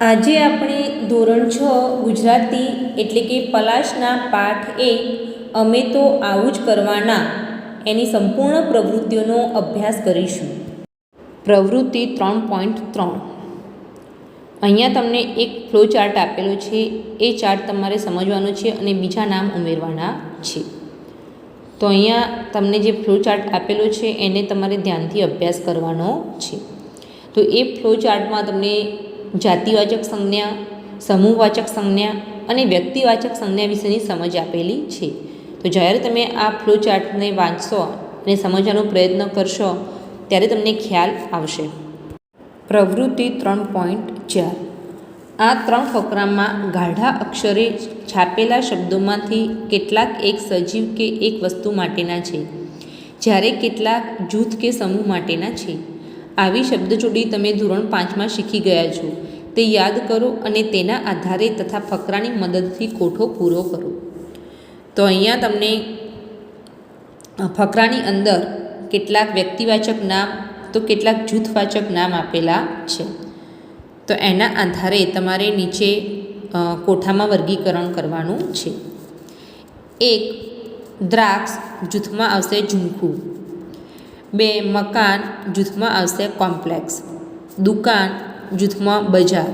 આજે આપણે ધોરણ 6 ગુજરાતી એટલે કે પલાશના પાઠ 1 અમે તો આવું જ કરવાના એની સંપૂર્ણ પ્રવૃત્તિઓનો અભ્યાસ કરીશું. પ્રવૃત્તિ 3.3. અહીંયા તમને એક ફ્લો ચાર્ટ આપેલો છે. એ ચાર્ટ તમારે સમજવાનો છે અને બીજા નામ ઉમેરવાના છે. તો અહીંયા તમને જે ફ્લો ચાર્ટ આપેલો છે એને તમારે ધ્યાનથી અભ્યાસ કરવાનો છે. તો એ ફ્લો ચાર્ટમાં તમને જાતિવાચક સંજ્ઞા, સમૂહવાચક સંજ્ઞા અને વ્યક્તિવાચક સંજ્ઞા વિશેની સમજ આપેલી છે. તો જ્યારે તમે આ ફ્લો ચાર્ટને વાંચશો અને સમજવાનો પ્રયત્ન કરશો ત્યારે તમને ખ્યાલ આવશે. પ્રવૃત્તિ 3.4. આ 3 ફકરામાં ગાઢા અક્ષરે છાપેલા શબ્દોમાંથી કેટલાક એક સજીવ કે એક વસ્તુ માટેના છે, જ્યારે કેટલાક જૂથ કે સમૂહ માટેના છે. આવી શબ્દજોડી તમે ધોરણ 5માં શીખી ગયા છો તે યાદ કરો અને તેના આધારે તથા ફકરાની મદદથી કોઠો પૂરો કરો. તો અહીંયા તમને ફકરાની અંદર કેટલાક વ્યક્તિવાચક નામ તો કેટલાક જૂથવાચક નામ આપેલા છે. તો એના આધારે તમારે નીચે કોઠામાં વર્ગીકરણ કરવાનું છે. 1. દ્રાક્ષ જૂથમાં આવશે ઝુમખું. 2. મકાન જૂથમાં આવશે કોમ્પ્લેક્સ. દુકાન જૂથમાં બજાર.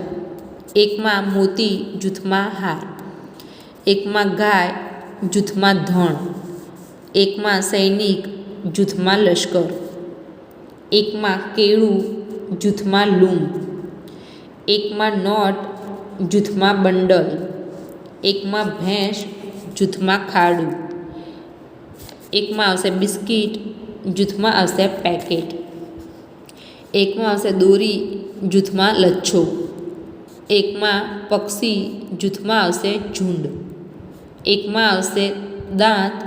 1માં મોતી જૂથમાં હાર. 1માં ગાય જૂથમાં ધણ. 1માં સૈનિક જૂથમાં લશ્કર. 1માં કેળું જૂથમાં લૂમ. 1માં નોટ જૂથમાં બંડલ. 1માં ભેંસ જૂથમાં ખાડું. 1માં આવશે બિસ્કિટ જૂથમાં આવશે પેકેટ. 1માં આવશે દોરી જૂથમાં લચ્છો. 1માં પક્ષી જૂથમાં આવશે ઝુંડ. 1માં આવશે દાંત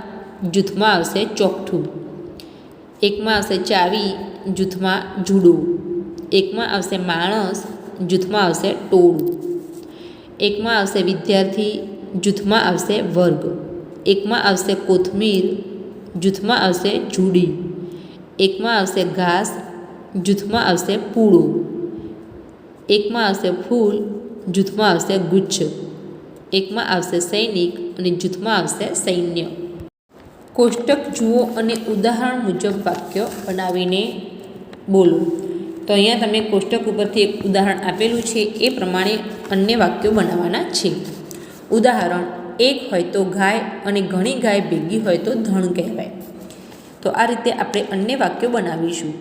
જૂથમાં આવશે ચોકઠું. 1માં આવશે ચાવી જૂથમાં જુડો. 1માં આવશે માણસ જૂથમાં આવશે ટોળું. 1માં આવશે વિદ્યાર્થી જૂથમાં આવશે વર્ગ. 1માં આવશે કોથમીર જૂથમાં આવશે જુડી. 1માં આવશે ઘાસ જૂથમાં આવશે પૂળો. 1માં આવશે ફૂલ જૂથમાં આવશે ગુચ્છ. 1માં આવશે સૈનિક અને જૂથમાં આવશે સૈન્ય. કોષ્ટક જુઓ અને ઉદાહરણ મુજબ વાક્ય બનાવીને બોલો. તો અહીંયા તમે કોષ્ટક ઉપરથી એક ઉદાહરણ આપેલું છે એ પ્રમાણે અન્ય વાક્યો બનાવવાના છે. ઉદાહરણ: એક હોય તો ગાય અને ઘણી ગાય ભેગી હોય તો ધણ કહેવાય. તો આ રીતે આપણે અન્ય વાક્યો બનાવીશું.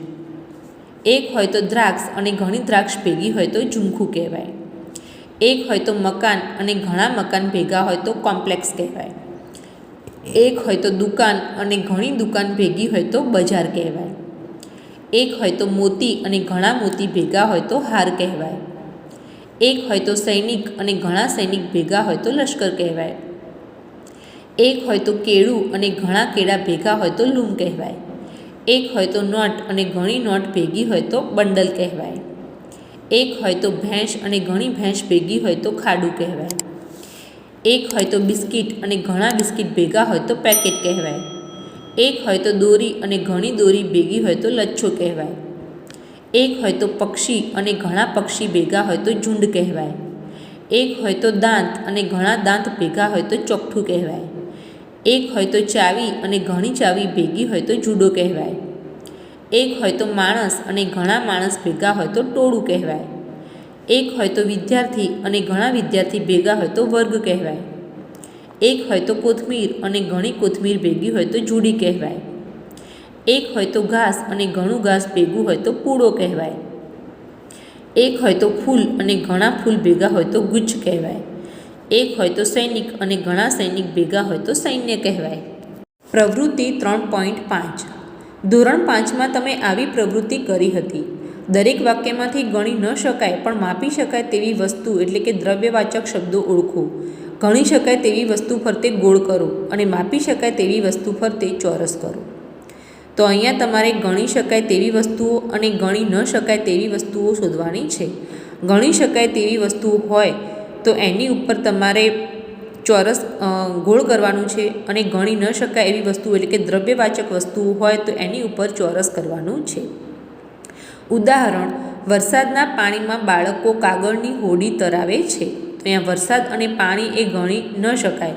એક હોય તો દ્રાક્ષ અને ઘણી દ્રાક્ષ ભેગી હોય તો ઝુમખું કહેવાય. એક હોય તો મકાન અને ઘણા મકાન ભેગા હોય તો કોમ્પ્લેક્સ કહેવાય. એક હોય તો દુકાન અને ઘણી દુકાન ભેગી હોય તો બજાર કહેવાય. એક હોય તો મોતી અને ઘણા મોતી ભેગા હોય તો હાર કહેવાય. એક હોય તો સૈનિક અને ઘણા સૈનિક ભેગા હોય તો લશ્કર કહેવાય. એક હોય તો કેળું અને ઘણા કેળા ભેગા હોય તો લૂમ કહેવાય. એક હોય તો નોટ અને ઘણી નોટ ભેગી હોય તો બંડલ કહેવાય. એક હોય તો ભેંસ અને ઘણી ભેંસ ભેગી હોય તો ખાડું કહેવાય. એક હોય તો બિસ્કિટ અને ઘણા બિસ્કિટ ભેગા હોય તો પેકેટ કહેવાય. એક હોય તો દોરી અને ઘણી દોરી ભેગી હોય તો લચ્છો કહેવાય. એક હોય તો પક્ષી અને ઘણા પક્ષી ભેગા હોય તો ઝુંડ કહેવાય. એક હોય તો દાંત અને ઘણા દાંત ભેગા હોય તો ચોકઠું કહેવાય. એક હોય તો ચાવી અને ઘણી ચાવી ભેગી હોય તો જુડો કહેવાય. એક હોય તો માણસ અને ઘણા માણસ ભેગા હોય તો ટોળું કહેવાય. એક હોય તો વિદ્યાર્થી અને ઘણા વિદ્યાર્થી ભેગા હોય તો વર્ગ કહેવાય. એક હોય તો કોથમીર અને ઘણી કોથમીર ભેગી હોય તો જુડી કહેવાય. એક હોય તો ઘાસ અને ઘણું ઘાસ ભેગું હોય તો પૂળો કહેવાય. એક હોય તો ફૂલ અને ઘણા ફૂલ ભેગા હોય તો ગુચ્છ કહેવાય. એક હોય તો સૈનિક અને ઘણા સૈનિક ભેગા હોય તો સૈન્ય કહેવાય. પ્રવૃત્તિ 3.5. ધોરણ 5માં તમે આવી પ્રવૃત્તિ કરી હતી. દરેક વાક્યમાંથી ગણી ન શકાય પણ માપી શકાય તેવી વસ્તુ એટલે કે દ્રવ્યવાચક શબ્દો ઓળખો. ગણી શકાય તેવી વસ્તુ ફરતે ગોળ કરો અને માપી શકાય તેવી વસ્તુ ફરતે ચોરસ કરો. તો અહીંયા તમારે ગણી શકાય તેવી વસ્તુઓ અને ગણી ન શકાય તેવી વસ્તુઓ શોધવાની છે. ગણી શકાય તેવી વસ્તુઓ હોય તો એની ઉપર તમારે ચોરસ ગોળ કરવાનું છે અને ગણી ન શકાય એવી વસ્તુ એટલે કે દ્રવ્યવાચક વસ્તુઓ હોય તો એની ઉપર ચોરસ કરવાનું છે. ઉદાહરણ: વરસાદના પાણીમાં બાળકો કાગળની હોડી તરાવે છે. તો અહીંયા વરસાદ અને પાણી એ ગણી ન શકાય,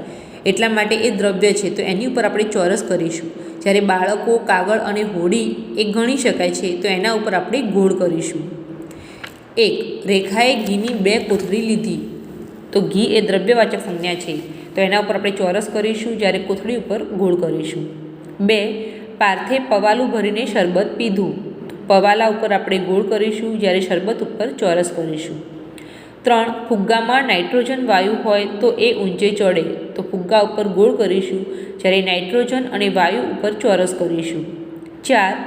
એટલા માટે એ દ્રવ્ય છે, તો એની ઉપર આપણે ચોરસ કરીશું. જ્યારે બાળકો, કાગળ અને હોડી એ ગણી શકાય છે, તો એના ઉપર આપણે ગોળ કરીશું. 1. રેખાએ ઘીની 2 કોથળી લીધી. તો ઘી એ દ્રવ્યવાચક સંજ્ઞા છે, તો એના ઉપર આપણે ચોરસ કરીશું, જ્યારે કોથળી ઉપર ગોળ કરીશું. 2. પાર્થે પવાલું ભરીને શરબત પીધું. પવાલા ઉપર આપણે ગોળ કરીશું, જ્યારે શરબત ઉપર ચોરસ કરીશું. 3. ફુગ્ગામાં નાઇટ્રોજન વાયુ હોય તો એ ઊંચે ચડે. તો ફુગ્ગા ઉપર ગોળ કરીશું, જ્યારે નાઇટ્રોજન અને વાયુ ઉપર ચોરસ કરીશું. 4.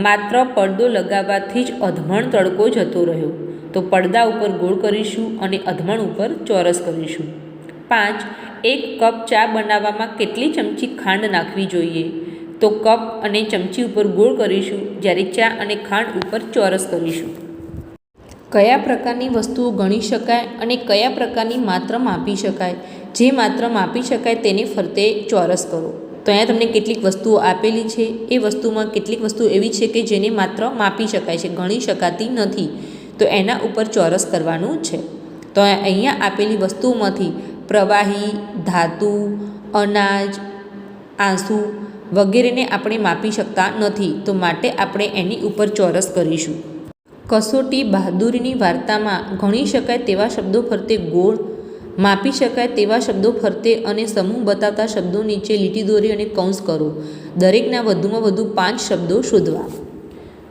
માત્ર પડદો લગાવવાથી જ અધમણ તડકો જતો રહ્યો. તો પડદા ઉપર ગોળ કરીશું અને અધમણ ઉપર ચોરસ કરીશું. 5. 1 કપ ચા બનાવવામાં કેટલી ચમચી ખાંડ નાખવી જોઈએ. તો કપ અને ચમચી ઉપર ગોળ કરીશું, જ્યારે ચા અને ખાંડ ઉપર ચોરસ કરીશું. કયા પ્રકારની વસ્તુઓ ગણી શકાય અને કયા પ્રકારની માત્ર માપી શકાય. જે માત્ર માપી શકાય તેને ફરતે ચોરસ કરો. તો અહીંયા તમને કેટલીક વસ્તુઓ આપેલી છે, એ વસ્તુમાં કેટલીક વસ્તુઓ એવી છે કે જેને માત્ર માપી શકાય છે, ગણી શકાતી નથી, તો એના ઉપર ચોરસ કરવાનું છે. તો અહીંયા આપેલી વસ્તુઓમાંથી પ્રવાહી, ધાતુ, અનાજ, આંસુ વગેરેને આપણે માપી શકતા નથી, તો માટે આપણે એની ઉપર ચોરસ કરીશું. કસોટી બહાદુરીની વાર્તામાં ગણી શકાય તેવા શબ્દો ફરતે ગોળ, માપી શકાય તેવા શબ્દો ફરતે અને સમૂહ બતાવતા શબ્દો નીચે લીટી દોરી અને કૌંસ કરો. દરેકના વધુમાં વધુ 5 શબ્દો શોધવા.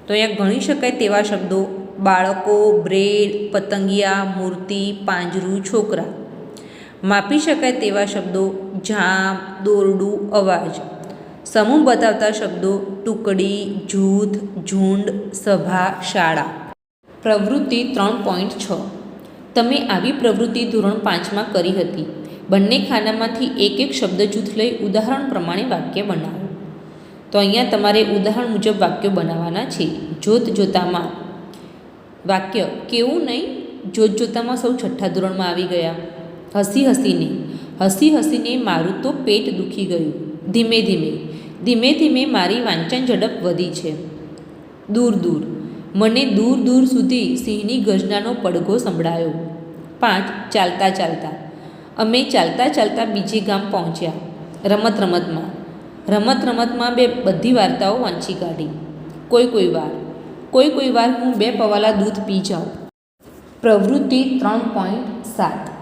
તો અહીંયા ગણી શકાય તેવા શબ્દો બાળકો, બ્રેડ, પતંગિયા, મૂર્તિ, પાંજરું, છોકરા. માપી શકાય તેવા શબ્દો જામ, દોરડું, અવાજ. સમૂહ બતાવતા શબ્દો ટુકડી, જૂથ, ઝુંડ, સભા, શાળા. પ્રવૃત્તિ 3.6. તમે આવી પ્રવૃત્તિ ધોરણ 5માં કરી હતી. બંને ખાનામાંથી એક શબ્દ જૂથ લઈ ઉદાહરણ પ્રમાણે વાક્ય બનાવો. તો અહીંયા તમારે ઉદાહરણ મુજબ વાક્યો બનાવવાના છે. જોત જોતામાં. વાક્ય કેવું નહીં, જોત જોતામાં સૌ 6ઠ્ઠા ધોરણમાં આવી ગયા. હસી હસીને. હસી હસીને મારું તો પેટ દુખી ગયું. ધીમે ધીમે. ધીમે ધીમે મારી વાંચન ઝડપ વધી છે. દૂર દૂર. મને દૂર દૂર સુધી સિંહની ગર્જનાનો પડઘો સંભળાયો. 5. ચાલતા ચાલતા. અમે ચાલતા ચાલતા બીજે ગામ પહોંચ્યા. રમત રમતમાં. રમત રમતમાં બધી વાર્તાઓ વાંચી કાઢી. કોઈ કોઈ વાર હું 2 પવાલા દૂધ પી જાઉં. પ્રવૃત્તિ 3.7.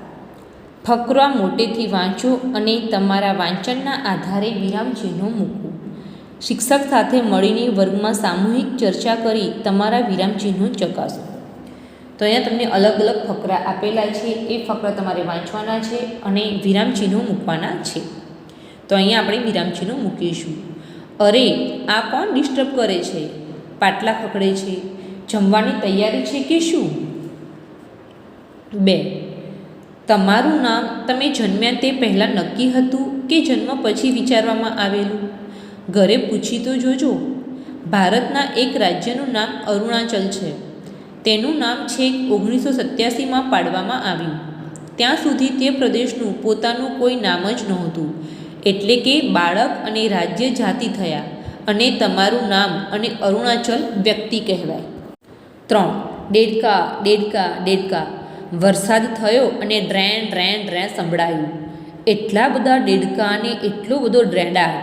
ફકરા મોટેથી વાંચો અને તમારા વાંચનના આધારે વિરામચિહ્નો મૂકો. શિક્ષક સાથે મળીને વર્ગમાં સામૂહિક ચર્ચા કરી તમારા વિરામચિહ્નો ચકાસો. તો અહીંયા તમને અલગ અલગ ફકરા આપેલા છે, એ ફકરા તમારે વાંચવાના છે અને વિરામચિહ્નો મૂકવાના છે. તો અહીંયા આપણે વિરામચિહ્નો મૂકીશું. અરે આ કોણ ડિસ્ટર્બ કરે છે? પાટલા ખકડે છે. જમવાની તૈયારી છે કે શું? 2. તમારું નામ તમે જન્મ્યા તે પહેલાં નક્કી હતું કે જન્મ પછી વિચારવામાં આવેલું? ઘરે પૂછી તો જોજો. ભારતના એક રાજ્યનું નામ અરુણાચલ છે. તેનું નામ છેક 1987માં પાડવામાં આવ્યું. ત્યાં સુધી તે પ્રદેશનું પોતાનું કોઈ નામ જ નહોતું, એટલે કે બાળક અને રાજ્ય જાતિ થયા અને તમારું નામ અને અરુણાચલ વ્યક્તિ કહેવાય. 3. ડેડકા ડેડકા ડેડકા. વરસાદ થયો અને ડ્રેન ડ્રેન ડ્રેન સંભળાયું. એટલા બધા ડેડકા અને એટલો બધો ડ્રેડાટ.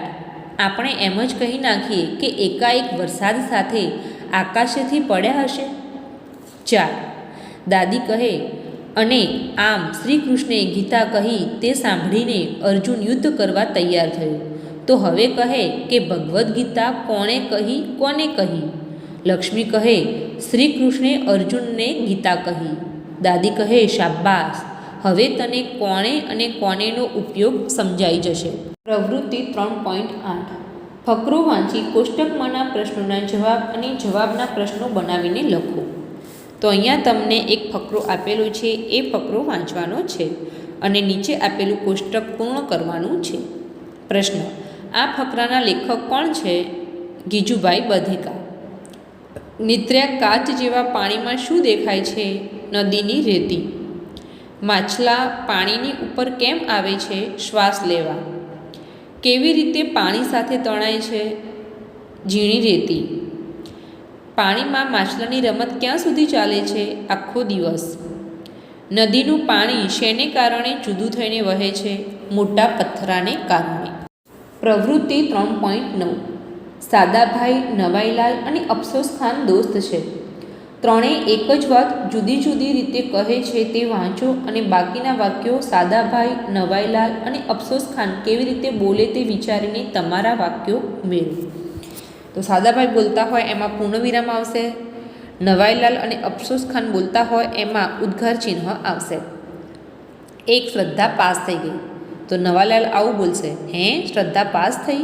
આપણે એમ જ કહી નાખીએ કે એકાએક વરસાદ સાથે આકાશેથી પડ્યા હશે. 4. દાદી કહે અને આમ શ્રી કૃષ્ણે ગીતા કહી તે સાંભળીને અર્જુન યુદ્ધ કરવા તૈયાર થયો. તો હવે કહે કે ભગવદ્ ગીતા કોણે કહી કોને કહી? લક્ષ્મી કહે શ્રી કૃષ્ણે અર્જુનને ગીતા કહી. દાદી કહે શાબાશ, હવે તને કોણે અને કોનેનો ઉપયોગ સમજાઈ જશે. પ્રવૃત્તિ 3.8. ફકરો વાંચી કોષ્ટકમાંના પ્રશ્નોના જવાબ અને જવાબના પ્રશ્નો બનાવીને લખો. તો અહીંયા તમને એક ફકરો આપેલો છે, એ ફકરો વાંચવાનો છે અને નીચે આપેલું કોષ્ટક પૂર્ણ કરવાનું છે. પ્રશ્ન: આ ફકરાના લેખક કોણ છે? ગીજુભાઈ બધેકા. નિત્ર્યા કાચ જેવા પાણીમાં શું દેખાય છે? નદીની રેતી. માછલા પાણીની ઉપર કેમ આવે છે? શ્વાસ લેવા. કેવી રીતે પાણી સાથે તણાય છે? ઝીણી રેતી. પાણીમાં માછલાની રમત ક્યાં સુધી ચાલે છે? આખો દિવસ. નદીનું પાણી શેને કારણે જુદું થઈને વહે છે? મોટા પથ્થરાને કારણે. પ્રવૃત્તિ 3.9. સાદાભાઈ, નવાઈલાલ અને અફસોસ ખાન દોસ્ત છે. ત્રણેય એક જ વાત જુદી જુદી રીતે કહે છે તે વાંચો અને બાકીના વાક્યો સાદાભાઈ, નવાઈલાલ અને અફસોસ ખાન કેવી રીતે બોલે તે વિચારીને તમારા વાક્યો ઉમેરો. તો સાદાભાઈ બોલતા હોય એમાં પૂર્ણવિરામ આવશે. નવાઈલાલ અને અફસોસ ખાન બોલતા હોય એમાં ઉદ્ગાર ચિહ્ન આવશે. એક શ્રદ્ધા પાસ થઈ ગઈ. તો નવાઈલાલ આવું બોલશે, હે શ્રદ્ધા પાસ થઈ?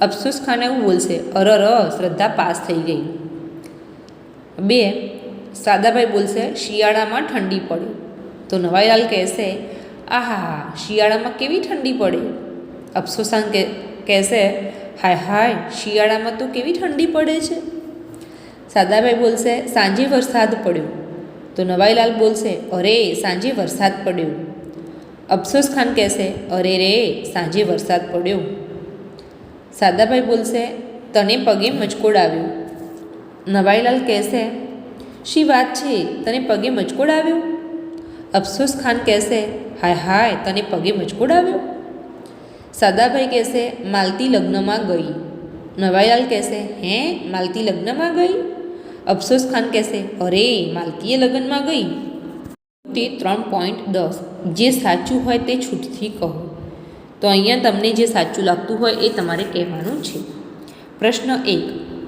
અફસોસ ખાન એવું બોલશે, અરર શ્રદ્ધા પાસ થઈ ગઈ. 2. સાદાભાઈ બોલશે, શિયાળામાં ઠંડી પડે. તો નવાઈલાલ કહેશે, આહા શિયાળામાં કેવી ઠંડી પડે. અફસોસ ખાન કહેશે, હાય હાય શિયાળામાં તો કેવી ઠંડી પડે છે. સાદાભાઈ બોલશે, સાંજે વરસાદ પડ્યો. તો નવાઈલાલ બોલશે, અરે સાંજે વરસાદ પડ્યો. અફસોસ ખાન કહેશે, અરે રે સાંજે વરસાદ પડ્યો. સાદાભાઈ બોલશે, તને પગે મચકોડ આવ્યો. નવાઈલાલ કહેશે, શી વાત છે તને પગે મચકોડ આવ્યો. અફસોસ ખાન કહેશે, હાય હાય તને પગે મચકોડ આવ્યો. સાદાભાઈ કહેશે, માલતી લગ્નમાં ગઈ. નવાઈલાલ કહેશે, હે માલતી લગ્નમાં ગઈ. અફસોસ ખાન કહેશે, અરે માલતીએ લગ્નમાં ગઈ. તે 3.10. જે સાચું હોય તે છૂટથી કહો. તો અહીંયા તમને જે સાચું લાગતું હોય એ તમારે કહેવાનું છે. પ્રશ્ન 1.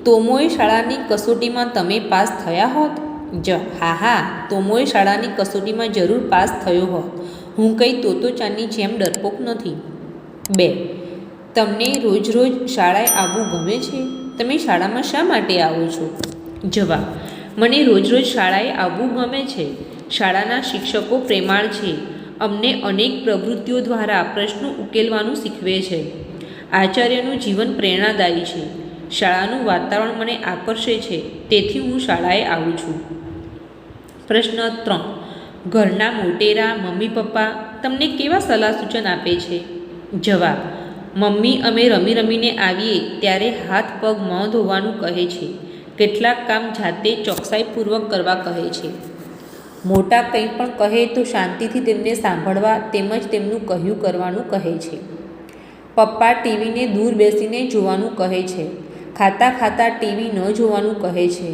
તોમોએ શાળાની કસોટીમાં તમે પાસ થયા હોત? હા તોમોએ શાળાની કસોટીમાં જરૂર પાસ થયો હોત. હું કંઈ તોતોચાનની જેમ ડરપોક નથી. 2. તમને રોજ રોજ શાળાએ આવવું ગમે છે? તમે શાળામાં શા માટે આવો છો? જવાબ, મને રોજ રોજ શાળાએ આવવું ગમે છે. શાળાના શિક્ષકો પ્રેમાળ છે. અમને અનેક પ્રવૃત્તિઓ દ્વારા પ્રશ્નો ઉકેલવાનું શીખવે છે. આચાર્યનું જીવન પ્રેરણાદાયી છે. શાળાનું વાતાવરણ મને આકર્ષે છે, તેથી હું શાળાએ આવું છું. પ્રશ્ન 3. ઘરના મોટેરા મમ્મી પપ્પા તમને કેવા સલાહ સૂચન આપે છે? જવાબ, મમ્મી અમે રમી રમીને આવીએ ત્યારે હાથ પગ મોં ધોવાનું કહે છે. કેટલાક કામ જાતે ચોકસાઈપૂર્વક કરવા કહે છે. મોટા કંઈ પણ કહે તો શાંતિથી તેમને સાંભળવા તેમજ તેમનું કહ્યું કરવાનું કહે છે. પપ્પા ટીવીને દૂર બેસીને જોવાનું કહે છે. ખાતા ખાતા ટીવી ન જોવાનું કહે છે.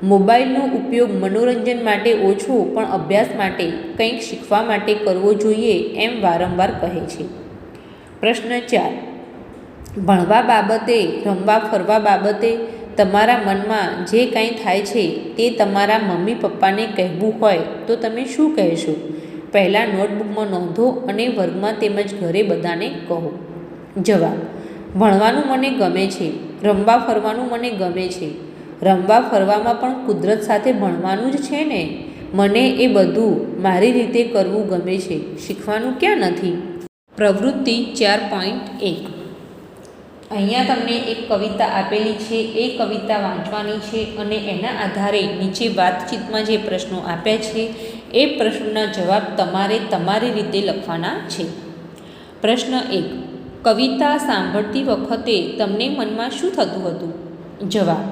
મોબાઈલનો ઉપયોગ મનોરંજન માટે ઓછો પણ અભ્યાસ માટે કંઈક શીખવા માટે કરવો જોઈએ એમ વારંવાર કહે છે. પ્રશ્ન 4. ભણવા બાબતે, રમવા ફરવા બાબતે તમારા મનમાં જે કાંઈ થાય છે તે તમારા મમ્મી પપ્પાને કહેવું હોય તો તમે શું કહેશો? પહેલાં નોટબુકમાં નોંધો અને વર્ગમાં તેમજ ઘરે બધાને કહો. જવાબ, ભણવાનું મને ગમે છે. રમવા ફરવાનું મને ગમે છે. રમવા ફરવામાં પણ કુદરત સાથે ભણવાનું જ છે ને. મને એ બધું મારી રીતે કરવું ગમે છે. શીખવાનું ક્યાં નથી. પ્રવૃત્તિ 4.1. અહીંયા તમને એક કવિતા આપેલી છે. એ કવિતા વાંચવાની છે અને એના આધારે નીચે વાતચીતમાં જે પ્રશ્નો આપ્યા છે એ પ્રશ્નના જવાબ તમારે તમારી રીતે લખવાના છે. પ્રશ્ન 1. કવિતા સાંભળતી વખતે તમને મનમાં શું થતું હતું? જવાબ,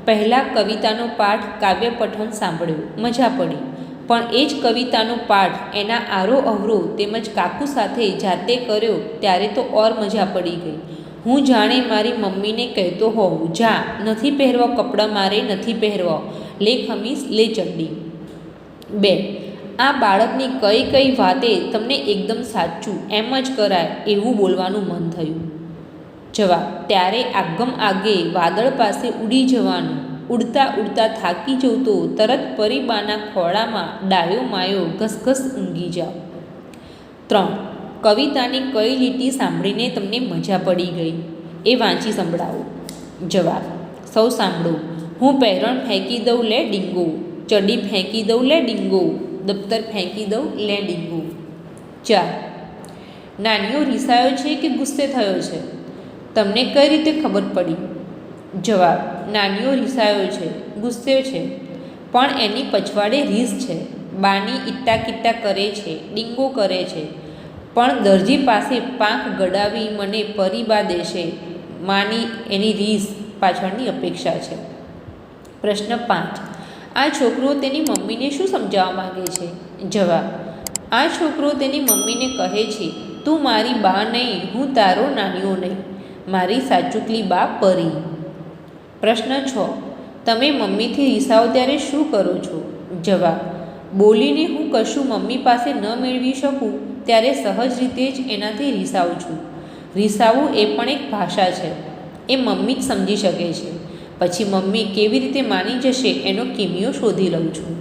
પહેલાં કવિતાનો પાઠ કાવ્ય પઠન સાંભળ્યું, મજા પડી. પણ એ જ કવિતાનો પાઠ એના આરો અવરો તેમજ કાકુ સાથે જાતે કર્યો ત્યારે તો ઓર મજા પડી ગઈ. હું જાણે મારી મમ્મીને કહેતો હોઉં, જા નથી પહેરવા કપડાં મારે નથી પહેરવા, લે ખમીસ લે ચડ્ડી. 2. આ બાળકની કઈ કઈ વાતે તમને એકદમ સાચું એમ જ કરાય એવું બોલવાનું મન થયું? જવાબ, ત્યારે આગમ આગે વાદળ પાસે ઉડી જવાનું. ઉડતા ઉડતા થાકી જવું તો તરત પરીબાના ખોળામાં ડાયો માયો ઘસઘસ ઊંઘી જાઓ. 3. કવિતાની કઈ લીટી સાંભળીને તમને મજા પડી ગઈ એ વાંચી સંભળાવો. જવાબ, સૌ સાંભળો. હું પહેરણ ફેંકી દઉં લે ડીંગો, ચડી ફેંકી દઉં લે ડીંગો, દફતર ફેંકી દઉં લે ડીંગો. 4. નાનીઓ રીસાયો છે કે ગુસ્સે થયો છે? તમને કઈ રીતે ખબર પડી? જવાબ, નાનીઓ રીસાયો છે, ગુસ્સે છે, પણ એની પછવાડે રીસ છે. બાની ઈટ્ટા કિટ્ટા કરે છે, ડીંગો કરે છે, પણ દરજી પાસે પાંખ ગડાવી મને પરીબા દેશે. માની એની રીસ પાછળની અપેક્ષા છે. પ્રશ્ન 5. આ છોકરો તેની મમ્મીને શું સમજાવવા માંગે છે? જવાબ. આ છોકરો તેની મમ્મીને કહે છે, તું મારી બા નહીં, હું તારો નાનીઓ નહીં, મારી સાચુકલી બા પરી. પ્રશ્ન 6. તમે મમ્મીથી રિસાવો ત્યારે શું કરો છો? જવાબ. બોલીને હું કશું મમ્મી પાસે ન મેળવી શકું ત્યારે સહજ રીતે જ એનાથી રિસાવું છું. રિસાવું એ પણ એક ભાષા છે, એ મમ્મી જ સમજી શકે છે. પછી મમ્મી કેવી રીતે માની જશે એનો કિમિયો શોધી લઉં છું.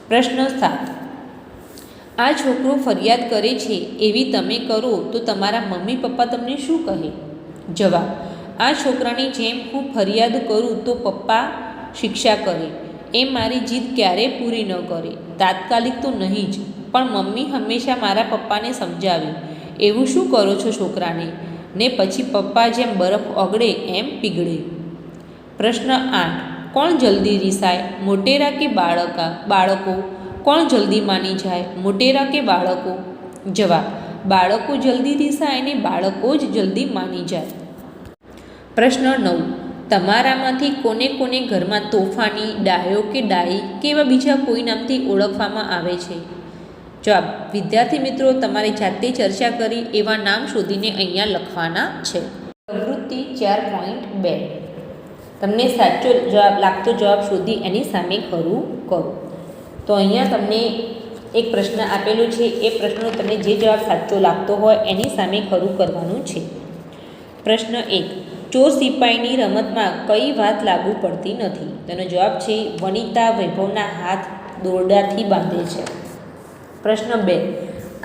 પ્રશ્ન 7. આ છોકરો ફરિયાદ કરે છે એવી તમે કરો તો તમારા મમ્મી પપ્પા તમને શું કહે? જવાબ. આ છોકરાની જેમ હું ફરિયાદ કરું તો પપ્પા શિક્ષા કરે. એ મારી જીદ ક્યારેય પૂરી ન કરે, તાત્કાલિક તો નહીં જ, પણ મમ્મી હંમેશા મારા પપ્પાને સમજાવે, એવું શું કરો છો છોકરાને? ને પછી પપ્પા જેમ બરફ ઓગળે એમ પીગળે. પ્રશ્ન 8. કોણ જલ્દી રિસાય, મોટેરા કે બાળકો? કોણ જલ્દી માની જાય, મોટેરા કે બાળકો? જવાબ. બાળકો જલ્દી રિસાય અને બાળકો જ જલ્દી માની જાય. પ્રશ્ન 9. તમારામાંથી કોને કોને ઘરમાં તોફાની, ડાયો કે ડાઈ કે એવા બીજા કોઈ નામથી ઓળખવામાં આવે છે? જવાબ. વિદ્યાર્થી મિત્રો, તમારે જાતે ચર્ચા કરી એવા નામ શોધીને અહીંયા લખવાના છે. પ્રવૃત્તિ 4.2. તમને સાચો જવાબ લાગતો જવાબ શોધી એની સામે ખરું કરો. તો અહીંયા તમને એક પ્રશ્ન આપેલો છે, એ પ્રશ્નનો તમને જે જવાબ સાચો લાગતો હોય એની સામે ખરું કરવાનું છે. પ્રશ્ન 1. ચોર સિપાહીની રમતમાં કઈ વાત લાગુ પડતી નથી? તેનો જવાબ છે વનિતા વૈભવના હાથ દોરડાથી બાંધે છે. પ્રશ્ન 2.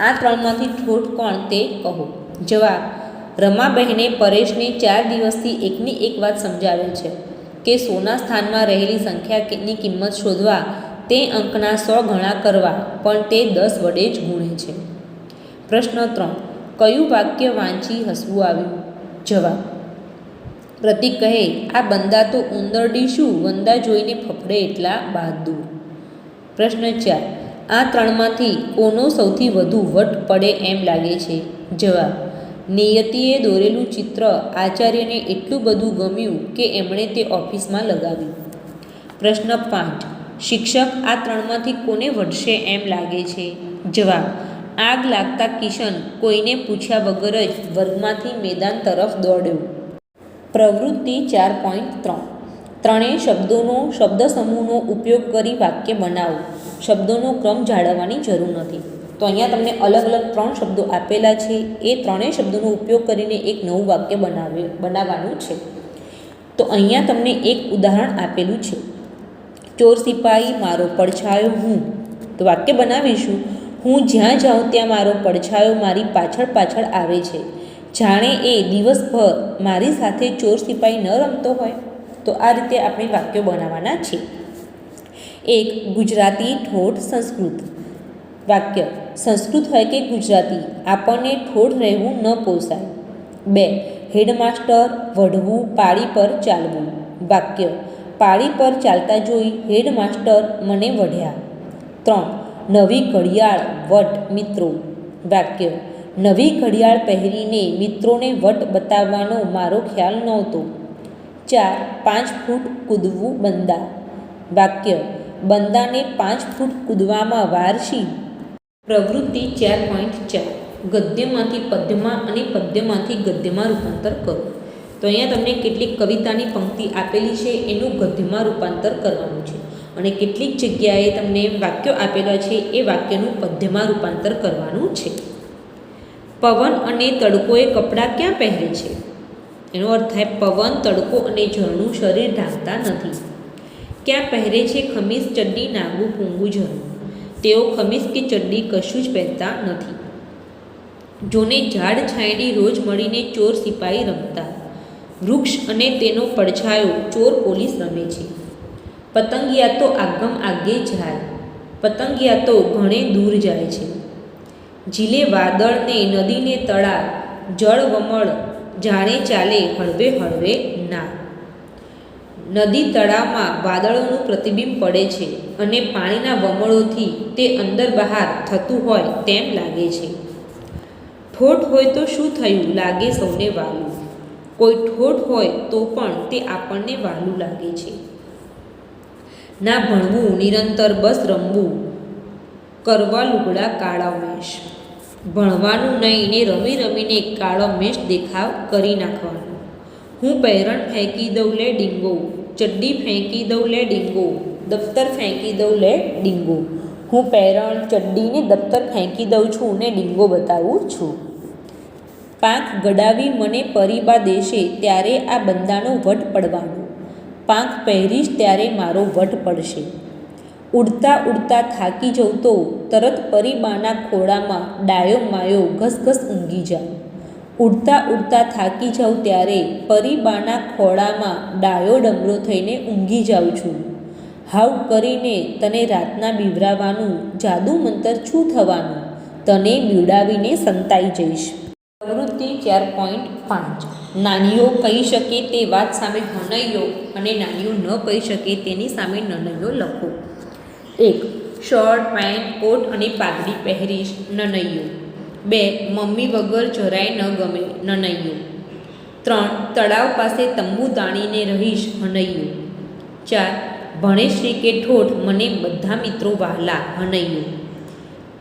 આ ત્રણમાંથી ઠોઠ કોણ તે કહો. જવાબ. રમાબહેને પરેશને 4 દિવસથી એકની એક વાત સમજાવે છે કે સોના સ્થાનમાં રહેલી સંખ્યાની કિંમત શોધવા તે અંકના 100 ગણા કરવા, પણ તે 10 વડે જ ગુણે છે. પ્રશ્ન 3. કયું વાક્ય વાંચી હસવું આવ્યું? જવાબ. પ્રતિક કહે, આ બંદા તો ઉંદરડી શું, વંદા જોઈને ફફડે એટલા બહાદુર. પ્રશ્ન 4. આ ત્રણમાંથી કોનો સૌથી વધુ વટ પડે એમ લાગે છે? જવાબ. નિયતિએ દોરેલું ચિત્ર આચાર્યને એટલું બધું ગમ્યું કે એમણે તે ઓફિસમાં લગાવ્યું. પ્રશ્ન 5. શિક્ષક આ ત્રણમાંથી કોને વઢશે એમ લાગે છે? જવાબ. આગ લાગતા કિશન કોઈને પૂછ્યા વગર જ વર્ગમાંથી મેદાન તરફ દોડ્યો. પ્રવૃત્તિ 4.3. ત્રણેય શબ્દોનો શબ્દ સમૂહનો ઉપયોગ કરી વાક્ય બનાવો. શબ્દોનો ક્રમ જાળવવાની જરૂર નથી. તો અહીંયા તમને અલગ અલગ 3 શબ્દો આપેલા છે, એ ત્રણેય શબ્દોનો ઉપયોગ કરીને એક નવું વાક્ય બનાવવાનું છે. તો અહીંયા તમને એક ઉદાહરણ આપેલું છે. ચોર સિપાહી, મારો પડછાયો હું. તો વાક્ય બનાવીશું, હું જ્યાં જાઉં ત્યાં મારો પડછાયો મારી પાછળ પાછળ આવે છે, જાણે એ દિવસભર મારી સાથે ચોર સિપાહી ન રમતો હોય. તો આ રીતે આપણે વાક્યો બનાવવાના છે. 1. ગુજરાતી ઠોઠ સંસ્કૃત. વાક્ય. સંસ્કૃત હોય કે ગુજરાતી, આપણને ઠોઠ રહેવું ન પોસાય. 2. હેડમાસ્ટર, વઢવું, પાળી પર ચાલવું. વાક્ય. પાળી પર ચાલતા જોઈ હેડમાસ્ટર મને વઢ્યા. 3. નવી ઘડિયાળ, વટ, મિત્રો. વાક્ય. નવી ઘડિયાળ પહેરીને મિત્રોને વટ બતાવવાનો મારો ખ્યાલ નહોતો. 4. 5 ફૂટ કૂદવું બંદા. વાક્ય. બંદાને 5 ફૂટ કૂદવામાં વાર શી? પ્રવૃત્તિ 4.4. ગદ્યમાંથી પદ્યમાં અને પદ્યમાંથી ગદ્યમાં રૂપાંતર કરો. તો અહીંયા તમને કેટલીક કવિતાની પંક્તિ આપેલી છે, એનું ગદ્યમાં રૂપાંતર કરવાનું છે, અને કેટલીક જગ્યાએ તમને વાક્યો આપેલા છે, એ વાક્યનું પદ્યમાં રૂપાંતર કરવાનું છે. પવન અને તડકોએ કપડાં ક્યાં પહેરે છે? એનો અર્થ થાય પવન, તડકો અને ઝરણું શરીર ઢાંકતા નથી. ક્યાં પહેરે છે ખમીસ, ચડ્ડી, નાગું, પૂંગું, ઝરણું? તેઓ ખમીસ કે ચડ્ડી કશું જ પહેરતા નથી. જોને ઝાડ છાંયડી રોજ મળીને ચોર સિપાહી રમતા. વૃક્ષ અને તેનો પડછાયો ચોર પોલીસ રમે છે. પતંગિયા તો આગમ આગે જાય, પતંગિયા તો ઘણે દૂર જાય છે. ઝીલે વાદળને નદીને તળા, જળ વમળ જાણે ચાલે હળવે હળવે ના. નદી તળાવમાં વાદળોનું પ્રતિબિંબ પડે છે અને પાણીના વમળોથી તે અંદર બહાર થતું હોય તેમ લાગે છે. ઠોઠ હોય તો શું થયું, લાગે સૌને વાલું. કોઈ ઠોઠ હોય તો પણ તે આપણને વાલું લાગે છે. ના ભણવું નિરંતર બસ રમવું, કરવા લુગડા કાળા મેષ. ભણવાનું નહીં ને રમી રમીને કાળો મેષ દેખાવ કરી નાખવાનો. હું પહેરણ ફેંકી દઉં લે ડીંગો, ચડ્ડી ફેંકી દઉં લે ડીંગો, દફતર ફેંકી દઉં લે ડીંગો. હું પહેરણ ચડ્ડીને દફતર ફેંકી દઉં છું ને ડીંગો બતાવું છું. પાંખ ગડાવી મને પરિબા દેશે ત્યારે આ બંદાનો વટ પડવાનો. પાંખ પહેરીશ ત્યારે મારો વટ પડશે. ઉડતા ઉડતા થાકી જઉં તો તરત પરિબાના ખોળામાં ડાયો માયો ઘસઘસ ઊંઘી જાઉં. ઉડતા ઉડતા થાકી જાઉં ત્યારે પરિબાના ખોળામાં ડાયો ડમરો થઈને ઊંઘી જાઉં છું. હાવ કરીને તને રાતના બીવરાવાનું, જાદુ મંતર છું થવાનું, તને બીવડાવીને સંતાઈ જઈશ. પ્રવૃત્તિ 4.5 નાનીઓ કહી શકે તે વાત સામે હનૈયો અને નાનીઓ ન કહી શકે તેની સામે નનૈયો લખો. 1. શર્ટ પેન્ટ કોટ અને પાઘડી પહેરીશ નનૈયો. 2. મમ્મી વગર જરાય ન ગમે નનૈયો. 3. તળાવ પાસે તંબુ તાણીને રહીશ હનૈયો. 4. ભણેશ્રી કે ઠોઠ મને બધા મિત્રો વહાલા હનૈયો.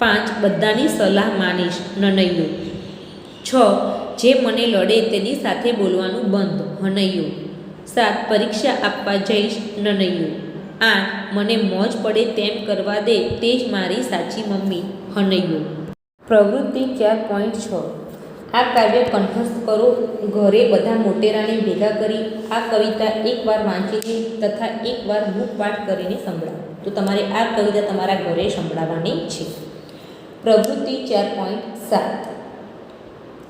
5. બધાની સલાહ માનીશ નનૈયો. 6. જે મને લડે તેની સાથે બોલવાનું બંધ હનૈયો. 7. પરીક્ષા આપવા જઈશ નનૈયો. 8. મને મોજ પડે તેમ કરવા દે તે જ મારી સાચી મમ્મી હનૈયો. પ્રવૃત્તિ 4.6 આ કાવ્ય કંઠસ્થ કરો. ઘરે બધા મોટેરાને ભેગા કરી આ કવિતા એકવાર વાંચીને તથા એકવાર મુખપાઠ કરીને સંભળાવો. તો તમારે આ કવિતા તમારા ઘરે સંભળાવવાની છે. પ્રવૃત્તિ 4.7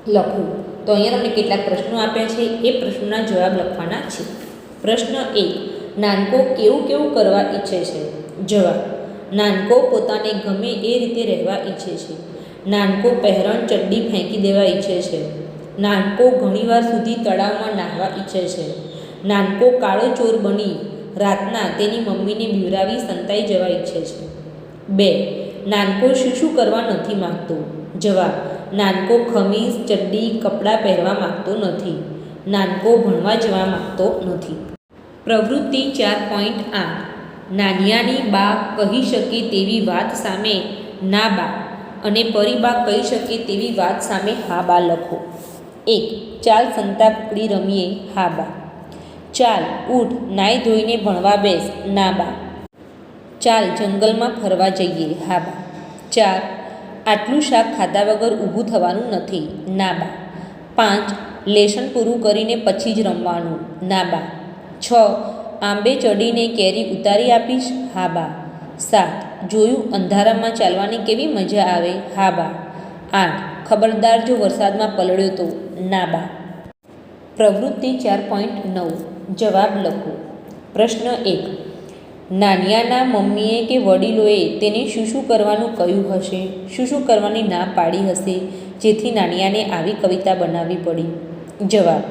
લખવું. તો અહીંયા તમને કેટલાક પ્રશ્નો આપ્યા છે, એ પ્રશ્નોના જવાબ લખવાના છે. પ્રશ્ન 1. નાનકો કેવું કેવું કરવા ઈચ્છે છે? જવાબ. નાનકો પોતાને ગમે એ રીતે રહેવા ઈચ્છે છે. નાનકો પહેરણ ચડ્ડી ફેંકી દેવા ઈચ્છે છે. નાનકો ઘણીવાર સુધી તળાવમાં નાહવા ઈચ્છે છે. નાનકો કાળો ચોર બની રાતના તેની મમ્મીને બીવરાવી સંતાઈ જવા ઈચ્છે છે. 2. નાનકો શું કરવા નથી માગતો? જવાબ. નાનકો ખમીસ ચડ્ડી કપડાં પહેરવા માગતો નથી. નાનકો ભણવા જવા માગતો નથી. પ્રવૃત્તિ 4.8 નાનિયાની બા કહી શકે તેવી વાત સામે ના બા અને પરિબા કહી શકે તેવી વાત સામે હા બા લખો. 1. ચાલ સંતા કુકડી રમીએ હા બા. ચાલ ઊઠ નાઈ ધોઈને ભણવા બેસ ના બા. ચાલ જંગલમાં ફરવા જઈએ હા બા. 4. આટલું શાક ખાધા વગર ઊભું થવાનું નથી ના બા. 5. લેસન પૂરું કરીને પછી જ રમવાનું ના બા. 6. આંબે ચડીને કેરી ઉતારી આપીશ હા બા. 7. જોયું અંધારામાં ચાલવાની કેવી મજા આવે હા બા. 8. ખબરદાર જો વરસાદમાં પલળ્યો તો ના બા. પ્રવૃત્તિ 4.9 જવાબ લખો. પ્રશ્ન 1. નાનિયાના મમ્મીએ કે વડીલોએ તેને શું કરવાનું કહ્યું હશે, શું કરવાની ના પાડી હશે જેથી નાનિયાને આવી કવિતા બનાવવી પડી? જવાબ.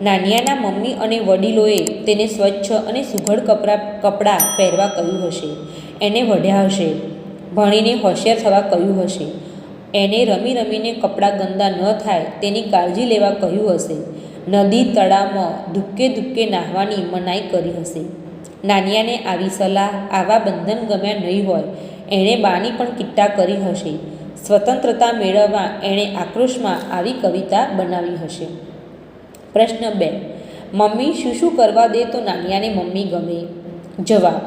નાનિયાના મમ્મી અને વડીલોએ તેને સ્વચ્છ અને સુઘડ કપડાં પહેરવા કહ્યું હશે, એને વઢ્યા હશે, ભણીને હોશિયાર થવા કહ્યું હશે, એને રમી રમીને કપડાં ગંદા ન થાય તેની કાળજી લેવા કહ્યું હશે, નદી તળાવમાં ધુક્કે ધુક્કે નાહવાની મનાઈ કરી હશે. નાનિયાને આવી સલાહ આવા બંધન ગમ્યા નહીં હોય એણે બાની પણ કિટ્ટા કરી હશે. સ્વતંત્રતા મેળવવા એણે આક્રોશમાં આવી કવિતા બનાવી હશે. પ્રશ્ન 2. મમ્મી શું કરવા દે તો નાનિયાને મમ્મી ગમે? જવાબ.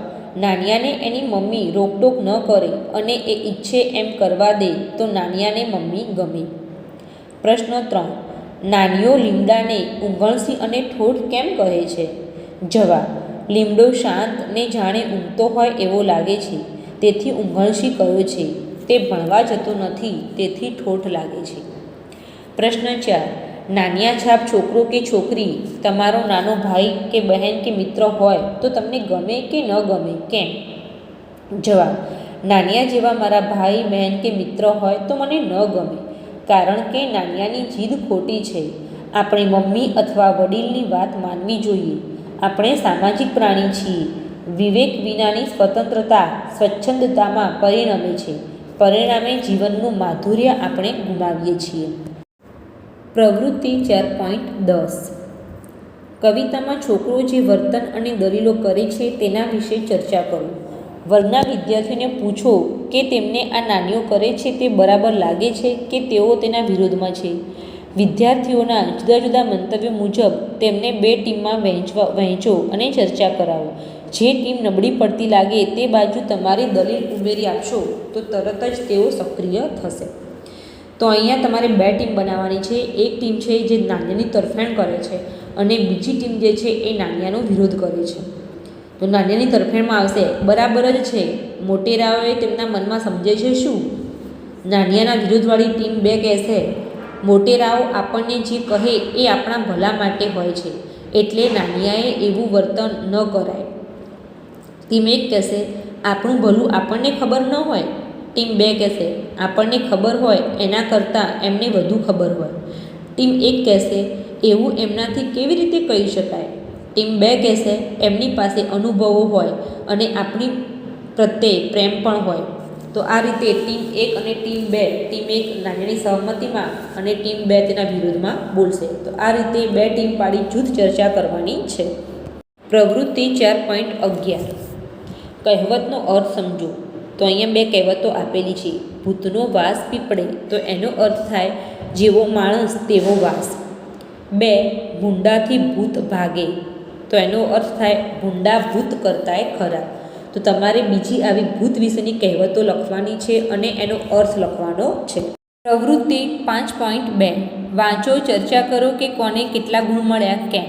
નાનિયાને એની મમ્મી રોકટોક ન કરે અને એ ઈચ્છે એમ કરવા દે તો નાનિયાને મમ્મી ગમે. પ્રશ્ન 3. નાનીઓ લીમડાને ઊંઘણસી અને ઠોઠ કેમ કહે છે? જવાબ. લીમડો શાંત ને જાણે ઊંઘતો હોય એવો લાગે છે તેથી ઊંઘણસી કહ્યો છે. તે ભણવા જતો નથી તેથી ઠોઠ લાગે છે. પ્રશ્ન 4. નાનિયા છાપ છોકરો કે છોકરી તમારો નાનો ભાઈ કે બહેન કે મિત્ર હોય તો તમને ગમે કે ન ગમે, કેમ? જવાબ. નાનિયા જેવા મારા ભાઈ બહેન કે મિત્ર હોય તો મને ન ગમે કારણ કે નાનિયાની જીદ ખોટી છે. આપણે મમ્મી અથવા વડીલની વાત માનવી જોઈએ. આપણે સામાજિક પ્રાણી છીએ. વિવેક વિનાની સ્વતંત્રતા સ્વચ્છંદતામાં પરિણમે છે. પરિણામે જીવનનું માધુર્ય આપણે ગુમાવીએ છીએ. પ્રવૃત્તિ 4.10 કવિતામાં છોકરો જે વર્તન અને દલીલો કરે છે તેના વિશે ચર્ચા કરો. વર્ગના વિદ્યાર્થીઓને પૂછો કે તેમને આ નાનીઓ કરે છે તે બરાબર લાગે છે કે તેઓ તેના વિરોધમાં છે. વિદ્યાર્થીઓના જુદા જુદા મંતવ્યો મુજબ તેમને 2 ટીમમાં વહેંચો અને ચર્ચા કરાવો. જે ટીમ નબળી પડતી લાગે તે બાજુ તમારી દલીલ ઉમેરી આપશો તો તરત જ તેઓ સક્રિય થશે. તો અહીંયા તમારે 2 ટીમ બનાવવાની છે. એક ટીમ છે જે નાનિયાની તરફેણ કરે છે અને બીજી ટીમ જે છે એ નાનિયાનો વિરોધ કરે છે. તો નાનિયાની તરફેણમાં આવશે બરાબર જ છે. મોટેરાઓએ તેમના મનમાં સમજે છે શું? નાનિયાના વિરોધવાળી ટીમ 2 કહેશે મોટેરાઓ આપણને જે કહે એ આપણા ભલા માટે હોય છે, એટલે નાનિયાએ એવું વર્તન ન કરાય. ટીમ 1 કહેશે આપણું ભલું આપણને ખબર ન હોય. ટીમ 2 કહેશે આપણને ખબર હોય એના કરતાં એમને વધુ ખબર હોય. ટીમ 1 કહેશે એવું એમનાથી કેવી રીતે કહી શકાય. ટીમ 2 કહેશે એમની પાસે અનુભવો હોય અને આપણી પ્રત્યે પ્રેમ પણ હોય. તો આ રીતે ટીમ 1 અને ટીમ 2, ટીમ 1 નાનિયાની સહમતિમાં અને ટીમ 2 તેના વિરોધમાં બોલશે. તો આ રીતે 2 ટીમ પાડી જૂથ ચર્ચા કરવાની છે. પ્રવૃત્તિ 4.11 કહેવતનો અર્થ સમજો. તો અહીંયા 2 કહેવતો આપેલી છે. ભૂતનો વાસ પીપળે, તો એનો અર્થ થાય જેવો માણસ તેવો વાસ. 2 ભૂંડાથી ભૂત ભાગે, તો એનો અર્થ થાય ભૂંડા ભૂત કરતાંય ખરા. તો તમારે બીજી આવી ભૂત વિશેની કહેવતો લખવાની છે અને એનો અર્થ લખવાનો છે. પ્રવૃત્તિ 5.2 વાંચો, ચર્ચા કરો કે કોને કેટલા ગુણ મળ્યા કેમ.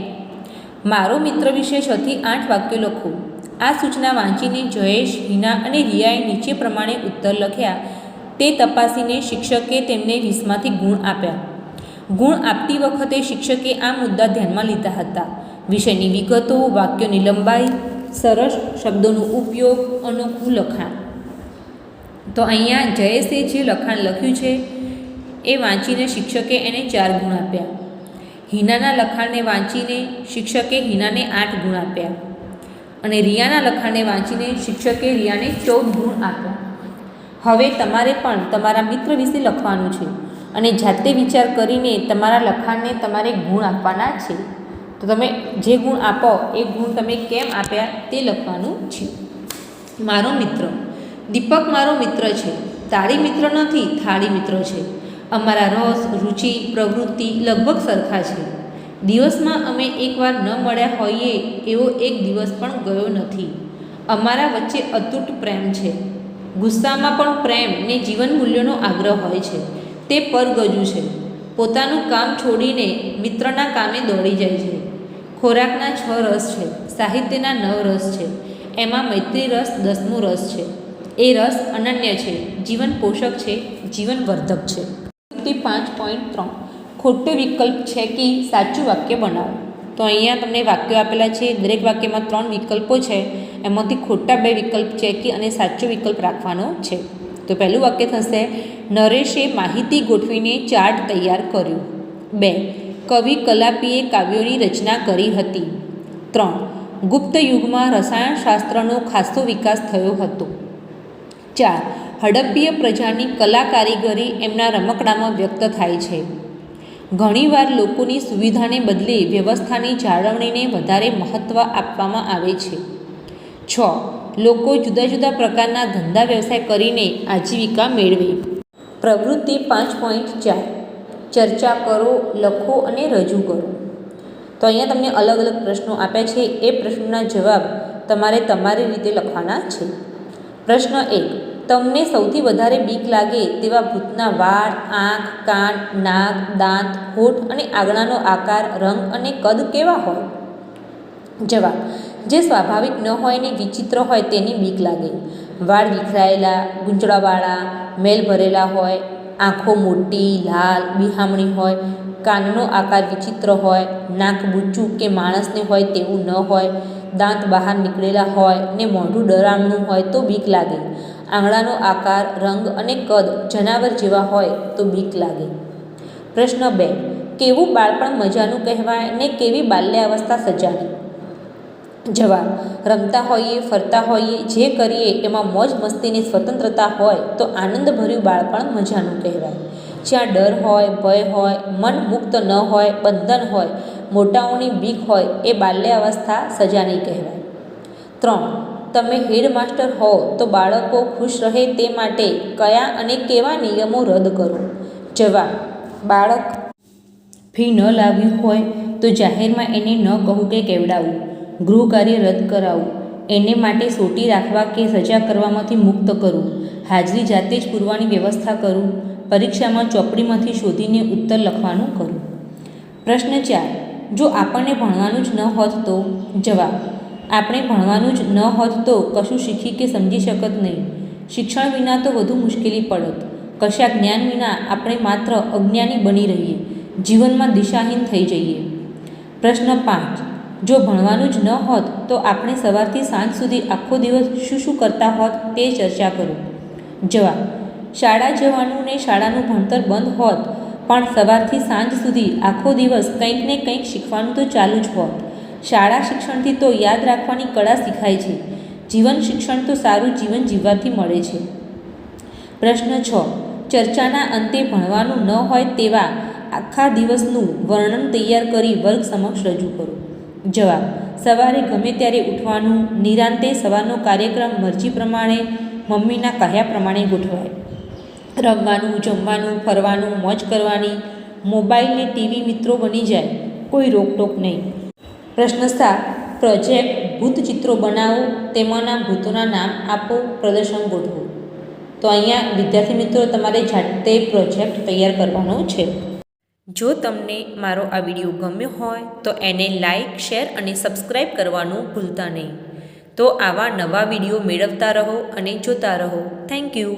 મારો મિત્ર વિશે 6 થી 8 વાક્યો લખો. આ સૂચના વાંચીને જયેશ, હિના અને રિયાએ નીચે પ્રમાણે ઉત્તર લખ્યા તે તપાસીને શિક્ષકે તેમને 20માંથી ગુણ આપ્યા. ગુણ આપતી વખતે શિક્ષકે આ મુદ્દા ધ્યાનમાં લીધા હતા: વિષયની વિગતો, વાક્યોની લંબાઈ, સરસ શબ્દોનો ઉપયોગ, અનોખું લખાણ. તો અહીંયા જયેશે જે લખાણ લખ્યું છે એ વાંચીને શિક્ષકે એને 4 ગુણ આપ્યા. હિનાના લખાણને વાંચીને શિક્ષકે હિનાને 8 ગુણ આપ્યા અને રિયાના લખાણને વાંચીને શિક્ષકે રિયાને 14 ગુણ આપ્યા. હવે તમારે પણ તમારા મિત્ર વિશે લખવાનું છે અને જાતે વિચાર કરીને તમારા લખાણને તમારે ગુણ આપવાના છે. તો તમે જે ગુણ આપો એ ગુણ તમે કેમ આપ્યા તે લખવાનું છે. મારો મિત્ર. દીપક મારો મિત્ર છે. તાળી મિત્ર નથી, થાળી મિત્ર છે. અમારા રસ, રુચિ, પ્રવૃત્તિ લગભગ સરખા છે. દિવસમાં અમે એકવાર ન મળ્યા હોઈએ એવો એક દિવસ પણ ગયો નથી. અમારા વચ્ચે અતૂટ પ્રેમ છે. ગુસ્સામાં પણ પ્રેમ ને જીવન મૂલ્યોનો આગ્રહ હોય છે. તે પરગજુ છે. પોતાનું કામ છોડીને મિત્રના કામે દોડી જાય છે. ખોરાકના 6 રસ છે. સાહિત્યના 9 રસ છે. એમાં મૈત્રી રસ 10મો રસ છે. એ રસ અનન્ય છે, જીવન પોષક છે, જીવન વર્ધક છે. 5.3 ખોટો વિકલ્પ છે કે સાચું વાક્ય બનાવો. તો અહીંયા તમને વાક્યો આપેલા છે. દરેક વાક્યમાં 3 વિકલ્પો છે. એમાંથી ખોટા 2 વિકલ્પ ચેકી અને સાચો વિકલ્પ રાખવાનો છે. તો પહેલું વાક્ય થશે નરેશે માહિતી ગોઠવીને ચાર્ટ તૈયાર કર્યો. 2 કવિ કલાપીએ કાવ્યોની રચના કરી હતી. 3 ગુપ્ત યુગમાં રસાયણશાસ્ત્રનો ખાસો વિકાસ થયો હતો. 4 હડપ્પીય પ્રજાની કલા કારીગરી એમના રમકડામાં વ્યક્ત થાય છે. ઘણીવાર લોકોની સુવિધાને બદલે વ્યવસ્થાની જાળવણીને વધારે મહત્ત્વ આપવામાં આવે છે. 6 લોકો જુદા જુદા પ્રકારના ધંધા વ્યવસાય કરીને આજીવિકા મેળવે. પ્રવૃત્તિ 5.4 ચર્ચા કરો, લખો અને રજૂ કરો. તો અહીંયા તમને અલગ અલગ પ્રશ્નો આપ્યા છે. એ પ્રશ્નોના જવાબ તમારે તમારી રીતે લખવાના છે. પ્રશ્ન 1 તમને સૌથી વધારે બીક લાગે તેવા ભૂતના વાળ, આંખ, કાન, નાક, દાંત, હોઠ અને આગળનો આકાર, રંગ અને કદ કેવા હોય? જવાબ જે સ્વાભાવિક ન હોય ને વિચિત્ર હોય તેની બીક લાગે. વાળ વિખરાયેલા, ગૂંચળાવાળા, મેલ ભરેલા હોય, આંખો મોટી, લાલ, બિહામણી હોય, કાનનો આકાર વિચિત્ર હોય, નાક બૂચું કે માણસને હોય તેવું ન હોય, દાંત બહાર નીકળેલા હોય ને મોઢું ડરામણું હોય તો બીક લાગે. આંગળાનો આકાર, રંગ અને કદ જનાવર જેવા હોય તો બીક લાગે. પ્રશ્ન 2 કેવું બાળપણ મજાનું કહેવાય ને કેવી બાલ્યાવસ્થા સજાની? જવાબ રમતા હોઈએ, ફરતા હોઈએ, જે કરીએ એમાં મોજ મસ્તીની સ્વતંત્રતા હોય તો આનંદભર્યું બાળપણ મજાનું કહેવાય. જ્યાં ડર હોય, ભય હોય, મન મુક્ત ન હોય, બંધન હોય, મોટાઓની બીક હોય એ બાલ્યાવસ્થા સજાની કહેવાય. 3 તમે હેડમાસ્ટર હો તો બાળકો ખુશ રહે તે માટે કયા અને કેવા નિયમો રદ કરો? જવાબ: બાળક ફી ન લાવ્યું હોય તો જાહેરમાં એને ન કહું કે કેવડાવવું, ગૃહ કાર્ય રદ કરાવવું, એને માટે સોટી રાખવા કે સજા કરવામાંથી મુક્ત કરવું, હાજરી જાતે જ પૂરવાની વ્યવસ્થા કરું, પરીક્ષામાં ચોપડીમાંથી શોધીને ઉત્તર લખવાનું કરું. પ્રશ્ન 4. જો આપણને ભણવાનું જ ન હોત તો? જવાબ: આપણે ભણવાનું જ ન હોત તો કશું શીખી કે સમજી શકત નહીં. શિક્ષણ વિના તો વધુ મુશ્કેલી પડત. કશા જ્ઞાન વિના આપણે માત્ર અજ્ઞાની બની રહીએ, જીવનમાં દિશાહીન થઈ જઈએ. પ્રશ્ન 5. જો ભણવાનું જ ન હોત તો આપણે સવારથી સાંજ સુધી આખો દિવસ શું શું કરતા હોત તે ચર્ચા કરો. જવાબ: શાળા જવાનું ને શાળાનું ભણતર બંધ હોત, પણ સવારથી સાંજ સુધી આખો દિવસ કંઈક ને કંઈક શીખવાનું તો ચાલુ જ હોત. શાળા શિક્ષણથી તો યાદ રાખવાની કળા શીખાય છે. જીવન શિક્ષણ તો સારું જીવન જીવવાથી મળે છે. પ્રશ્ન 6. ચર્ચાના અંતે ભણવાનું ન હોય તેવા આખા દિવસનું વર્ણન તૈયાર કરી વર્ગ સમક્ષ રજૂ કરો. જવાબ: સવારે ગમે ત્યારે ઉઠવાનું, નિરાંતે સવારનો કાર્યક્રમ મરજી પ્રમાણે મમ્મીના કહ્યા પ્રમાણે ગોઠવાય. રમવાનું, જમવાનું, ફરવાનું, મોજ કરવાની, મોબાઈલ ને ટીવી મિત્રો બની જાય, કોઈ રોકટોક નહીં. પ્રશ્ન 7. પ્રોજેક્ટ ભૂત ચિત્રો બનાવો, તેમાંના ભૂતોના નામ આપો, પ્રદર્શન ગોઠવો. તો અહીંયા વિદ્યાર્થી મિત્રો તમારે જાતે પ્રોજેક્ટ તૈયાર કરવાનો છે. જો તમને મારો આ વિડીયો ગમ્યો હોય તો એને લાઈક, શેર અને સબસ્ક્રાઈબ કરવાનું ભૂલતા નહીં. તો આવા નવા વિડીયો મેળવતા રહો અને જોતા રહો. Thank you.